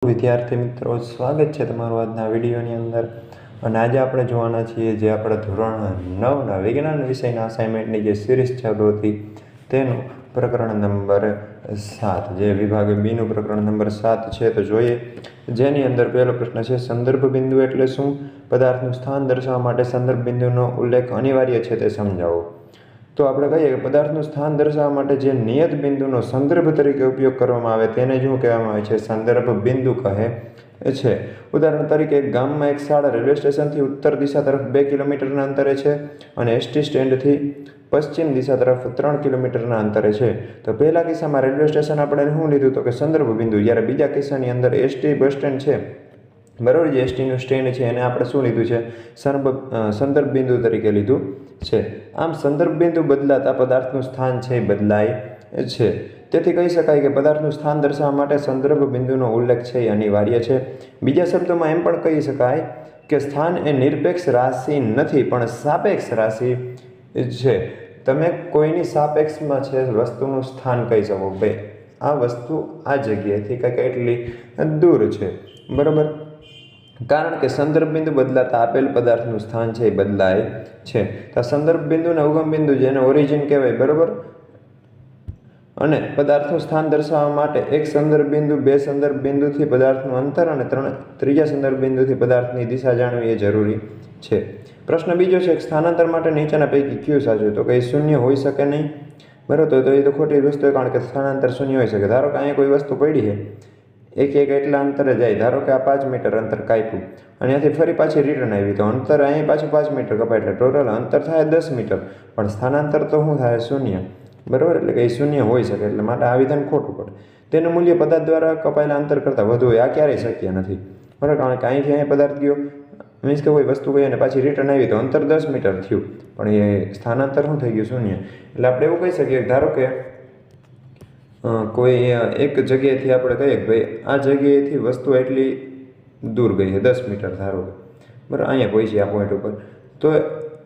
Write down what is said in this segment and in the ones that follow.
વિદ્યાર્થી મિત્રો, સ્વાગત છે તમારું આજના વિડીયોની અંદર। અને આજે આપણે જોવાના છીએ જે આપણા ધોરણ 9ના વિજ્ઞાન વિષયના અસાઇનમેન્ટની જે સિરીઝ ચાલુ હતી તેનું પ્રકરણ નંબર 7, જે વિભાગ બીનું પ્રકરણ નંબર 7 છે। તો જોઈએ, જેની અંદર પહેલો પ્રશ્ન છે, સંદર્ભ બિંદુ એટલે શું? પદાર્થનું સ્થાન દર્શાવવા માટે સંદર્ભ બિંદુનો ઉલ્લેખ અનિવાર્ય છે, તે સમજાવો। તો આપણે કહીએ કે પદાર્થનું સ્થાન દર્શાવવા માટે જે નિયત બિંદુનો સંદર્ભ તરીકે ઉપયોગ કરવામાં આવે તેને શું કહેવામાં આવે છે? સંદર્ભ બિંદુ કહે છે। ઉદાહરણ તરીકે, એક ગામમાં એક શાળા રેલવે સ્ટેશનથી ઉત્તર દિશા તરફ 2 કિલોમીટરના અંતરે છે અને એસટી સ્ટેન્ડથી પશ્ચિમ દિશા તરફ 3 કિલોમીટરના અંતરે છે। તો પહેલા કિસ્સામાં રેલવે સ્ટેશન આપણે શું લીધું તો કે સંદર્ભ બિંદુ, જ્યારે બીજા કિસ્સાની અંદર એસટી બસ સ્ટેન્ડ છે, બરાબર, જે એસટીનું સ્ટેન્ડ છે એને આપણે શું લીધું છે? સંદર્ભ બિંદુ તરીકે લીધું છે। આમ સંદર્ભ બિંદુ બદલાતા પદાર્થનું સ્થાન છે એ બદલાય છે। તેથી કહી શકાય કે પદાર્થનું સ્થાન દર્શાવવા માટે સંદર્ભ બિંદુનો ઉલ્લેખ છે એ અનિવાર્ય છે। બીજા શબ્દોમાં એમ પણ કહી શકાય કે સ્થાન એ નિરપેક્ષ રાશિ નથી, પણ સાપેક્ષ રાશિ છે। તમે કોઈની સાપેક્ષમાં છે વસ્તુનું સ્થાન કહી શકો, ભાઈ આ વસ્તુ આ જગ્યાએથી કંઈક એટલી દૂર છે, બરાબર, કારણ કે સંદર્ભ બિંદુ બદલાતા આપેલ પદાર્થનું સ્થાન છે એ બદલાય છે। તો સંદર્ભ બિંદુ અને ઉગમ બિંદુ જેને ઓરિજિન કહેવાય, બરાબર, અને પદાર્થનું સ્થાન દર્શાવવા માટે એક સંદર્ભ બિંદુ, બે સંદર્ભ બિંદુથી પદાર્થનું અંતર અને ત્રીજા સંદર્ભ બિંદુથી પદાર્થની દિશા જાણવી એ જરૂરી છે। પ્રશ્ન બીજો છે, સ્થાનાંતર માટે નીચેના પૈકી કયું સાચું? તો કે શૂન્ય હોઈ શકે નહીં, બરાબર, તો એ તો ખોટી વસ્તુ છે, કારણ કે સ્થાનાંતર શૂન્ય હોઈ શકે। ધારો કે અહીંયા કોઈ વસ્તુ પડી છે, એક એટલા અંતરે જાય, ધારો કે આ 5 મીટર અંતર કાપ્યું અને ત્યાંથી ફરી પાછી રિટર્ન આવી, તો અંતર અહીં પાછું 5 મીટર કપાય એટલે ટોટલ અંતર થાય 10 મીટર, પણ સ્થાનાંતર તો શું થાય? શૂન્ય, બરાબર, એટલે કે એ શૂન્ય હોઈ શકે, એટલે માટે આ વિધાન ખોટું પડે। તેનું મૂલ્ય પદાર્થ દ્વારા કપાયેલા અંતર કરતાં વધુ હોય, આ ક્યારેય શક્ય નથી, બરાબર, કારણ કે અહીંથી અહીંયા પદાર્થ ગયો, મીન્સ કે કોઈ વસ્તુ ગઈ અને પાછી રિટર્ન આવી તો અંતર 10 મીટર થયું, પણ એ સ્થાનાંતર શું થઈ ગયું? શૂન્ય। એટલે આપણે એવું કહી શકીએ, ધારો કે કોઈ એક જગ્યાએથી આપણે કહીએ કે ભાઈ આ જગ્યાએથી વસ્તુ એટલી દૂર ગઈ છે 10 મીટર, ધારો કે, બરાબર, અહીંયા પહોંચી આ પોઈન્ટ ઉપર, તો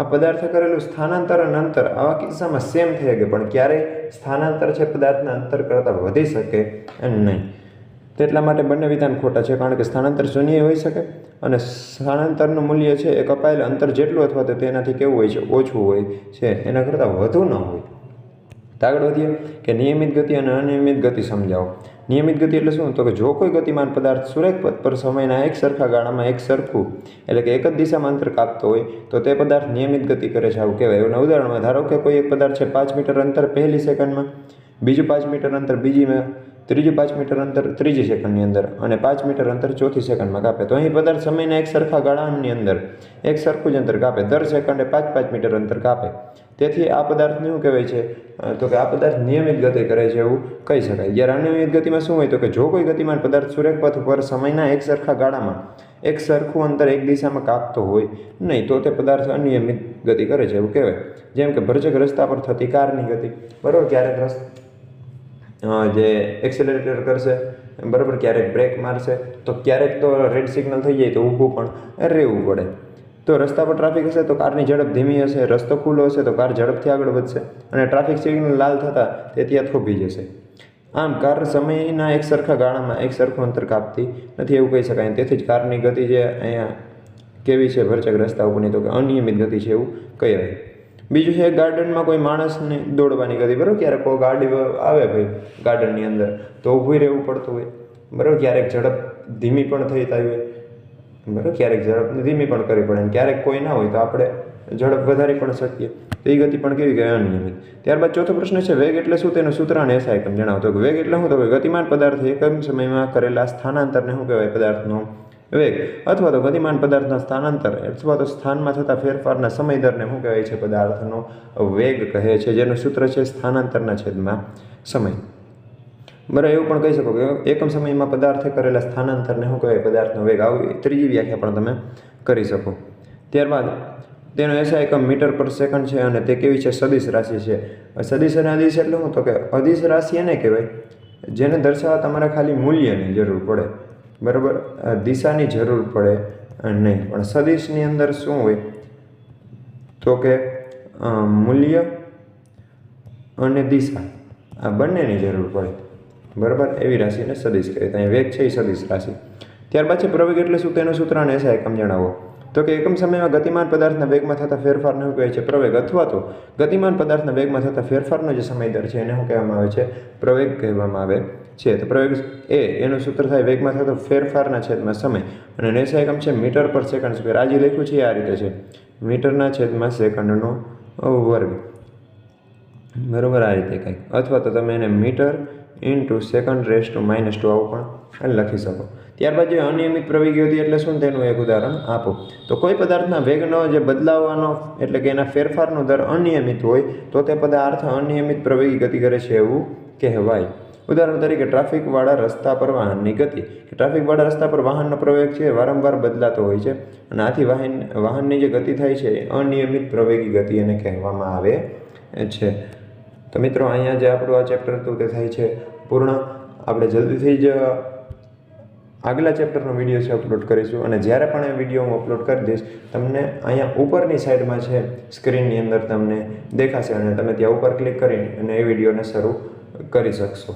આ પદાર્થે કરેલું સ્થાનાંતર અને અંતર આવા કિસ્સામાં સેમ થઈ ગયું, પણ ક્યારેય સ્થાનાંતર છે પદાર્થના અંતર કરતાં વધી શકે નહીં, તેટલા માટે બંને વિધાન ખોટા છે, કારણ કે સ્થાનાંતર શૂન્ય હોઈ શકે અને સ્થાનાંતરનું મૂલ્ય છે એ કપાયેલ અંતર જેટલું અથવા તો તેનાથી કેવું હોય છે? ઓછું હોય છે, એના કરતાં વધુ ન હોય। આગળ વધીએ કે નિયમિત ગતિ અને અનિયમિત ગતિ સમજાવો। નિયમિત ગતિ એટલે શું? તો કે જો કોઈ ગતિમાન પદાર્થ સુરેખ પથ પર સમયના એક સરખા ગાળામાં એક સરખું, એટલે કે એક જ દિશામાં અંતર કાપતો હોય તો તે પદાર્થ નિયમિત ગતિ કરે છે, આવું કહેવાય। એના ઉદાહરણમાં ધારો કે કોઈ એક પદાર્થ છે 5 મીટર અંતર પહેલી સેકન્ડમાં, બીજું 5 મીટર અંતર બીજીમાં, ત્રીજું 5 મીટર અંતર ત્રીજી સેકન્ડની અંદર અને 5 મીટર અંતર ચોથી સેકન્ડમાં કાપે, તો અહીં પદાર્થ સમયના એક સરખા ગાળાની અંદર એક સરખું જ અંતર કાપે, દર સેકન્ડે 5-5 મીટર અંતર કાપે, તેથી આ પદાર્થને શું કહેવાય છે? તો કે આ પદાર્થ નિયમિત ગતિ કરે છે એવું કહી શકાય। જ્યારે અનિયમિત ગતિમાં શું હોય? તો કે જો કોઈ ગતિમાન પદાર્થ સુરેખ પથ ઉપર સમયના એક સરખા ગાળામાં એક સરખું અંતર એક દિશામાં કાપતો હોય નહીં તો તે પદાર્થ અનિયમિત ગતિ કરે છે એવું કહેવાય। જેમ કે ભરચક રસ્તા પર થતી કારની ગતિ, બરાબર, ક્યારેક જે એક્સેલરેટર કરશે, બરાબર, ક્યારેક બ્રેક મારશે, તો ક્યારેક તો રેડ સિગ્નલ થઈ જાય તો ઊભું પણ રહેવું પડે। તો રસ્તા પર ટ્રાફિક હશે તો કારની ઝડપ ધીમી હશે, રસ્તો ખુલ્લો હશે તો કાર ઝડપથી આગળ વધશે અને ટ્રાફિક સિગ્નલ લાલ થતાં તે ત્યાં થોભી જશે। આમ કાર સમયના એક સરખા ગાળામાં એક સરખું અંતર કાપતી નથી એવું કહી શકાય। તેથી જ કારની ગતિ જે અહીંયા કેવી છે ભરચક રસ્તા ઉપરની? તો કે અનિયમિત ગતિ છે એવું કહેવાય। બીજું છે ગાર્ડનમાં કોઈ માણસને દોડવાની ગતિ, બરાબર, ક્યારેક કોઈ ગાડી આવે ભાઈ ગાર્ડનની અંદર તો ઊભું રહેવું પડતું હોય, બરાબર, ક્યારેક ઝડપ ધીમી પણ થઈ હોય, બરાબર, ક્યારેક ઝડપ ધીમી પણ કરવી પડે, ક્યારેક કોઈ ના હોય તો આપણે ઝડપ વધારી પણ શકીએ, તો એ ગતિ પણ કેવી કહેવાય? અનિયમિત। ત્યારબાદ ચોથો પ્રશ્ન છે, વેગ એટલે શું? તેનું સૂત્ર અને એસઆઈ એકમ જણાવો। તો વેગ એટલે શું? તો ગતિમાન પદાર્થ એકમ સમયમાં કરેલા સ્થાનાંતરને શું કહેવાય? પદાર્થનો વેગ, અથવા તો ગતિમાન પદાર્થના સ્થાનાંતર અથવા તો સ્થાનમાં થતા ફેરફારના સમય દરને શું કહેવાય છે? પદાર્થનો વેગ કહે છે, જેનું સૂત્ર છે સ્થાનાંતરના છેદમાં સમય, બરાબર, એવું પણ કહી શકો કે એકમ સમયમાં પદાર્થે કરેલા સ્થાનાંતરને શું કહેવાય? પદાર્થનો વેગ, આવી ત્રીજી વ્યાખ્યા પણ તમે કરી શકો। ત્યારબાદ તેનો એસઆઈ એકમ મીટર પર સેકન્ડ છે અને તે કેવી છે? સદિશ રાશિ છે। સદિશ અને અદિશ એટલે શું? તો કે અદિશ રાશિ એને કહેવાય જેને દર્શાવવા તમારે ખાલી મૂલ્યની જરૂર પડે, બરાબર, દિશાની જરૂર પડે નહીં, પણ સદિશની અંદર શું હોય? તો કે મૂલ્ય અને દિશા આ બંનેની જરૂર પડે, બરાબર, એવી રાશિને સદિશ કહેવાય। ત્યાં વેગ છે એ સદિશ રાશિ। ત્યારબાદ છે પ્રવેગ એટલે શું, તેનું સૂત્ર અને એસઆઈ એકમ જણાવો. તો કે એકમ સમયમાં ગતિમાન પદાર્થના વેગમાં થતા ફેરફારને શું કહે છે, પ્રવેગ. અથવા તો ગતિમાન પદાર્થના વેગમાં થતા ફેરફારનો જે સમય દર છે એને શું કહેવામાં આવે છે, પ્રવેગ કહેવામાં આવે છે. તો પ્રવેગ એનું સૂત્ર થાય વેગમાં થતો ફેરફારના છેદમાં સમય, અને એસઆઈ એકમ છે મીટર પર સેકન્ડ સ્ક્વેર. આ જે લખ્યું છે આ રીતે છે, મીટરના છેદમાં સેકન્ડનો વર્ગ, બરાબર, આ રીતે કંઈક. અથવા તો તમે એને metre into second raise to -2 આવું પણ લખી શકો. ત્યારબાદ જે અનિયમિત પ્રવેગી હતી એટલે શું, તેનું એક ઉદાહરણ આપો. તો કોઈ પદાર્થના વેગનો જે બદલાવાનો એટલે કે એના ફેરફારનો દર અનિયમિત હોય તો તે પદાર્થ અનિયમિત પ્રવેગી ગતિ કરે છે એવું કહેવાય. ઉદાહરણ તરીકે ટ્રાફિકવાળા રસ્તા પર વાહનની ગતિ. ટ્રાફિકવાળા રસ્તા પર વાહનનો પ્રવેગ છે વારંવાર બદલાતો હોય છે, અને આથી વાહનની જે ગતિ થાય છે અનિયમિત પ્રવેગી ગતિ એને કહેવામાં આવે છે. તો મિત્રો અહીંયા જે આપણું આ ચેપ્ટર હતું તે થાય છે પૂર્ણ. આપણે જલ્દીથી જ આગલા ચેપ્ટરનો વિડીયો છે અપલોડ કરીશું, અને જ્યારે પણ એ વિડીયો હું અપલોડ કરી દઈશ તમને અહીંયા ઉપરની સાઈડમાં છે સ્ક્રીનની અંદર તમને દેખાશે, અને તમે ત્યાં ઉપર ક્લિક કરીને અને એ વિડીયોને શરૂ કરી શકશો.